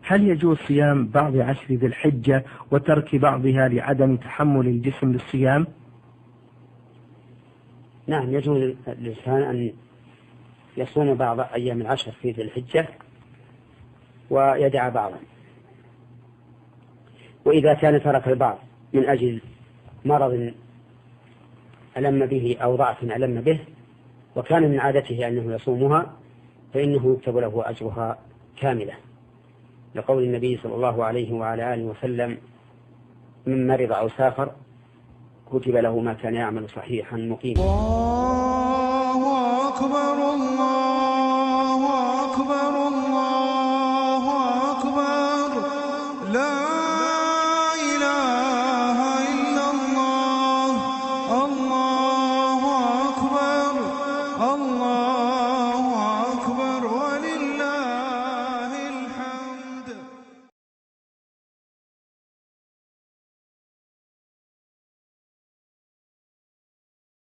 هل يجوز صيام بعض 10 ذي الحجة وترك بعضها لعدم تحمل الجسم للصيام؟ نعم، يجوز للإنسان أن يصوم بعض أيام 10 في ذي الحجة ويدع بعضا، وإذا كان ترك البعض من أجل مرض ألم به أو ضعف ألم به وكان من عادته أنه يصومها فإنه يكتب له أجرها كاملة، لقول النبي صلى الله عليه وعلى آله وسلم: من مرض أو سافر كتب له ما كان يعمل صحيحا مقيما. الله أكبر.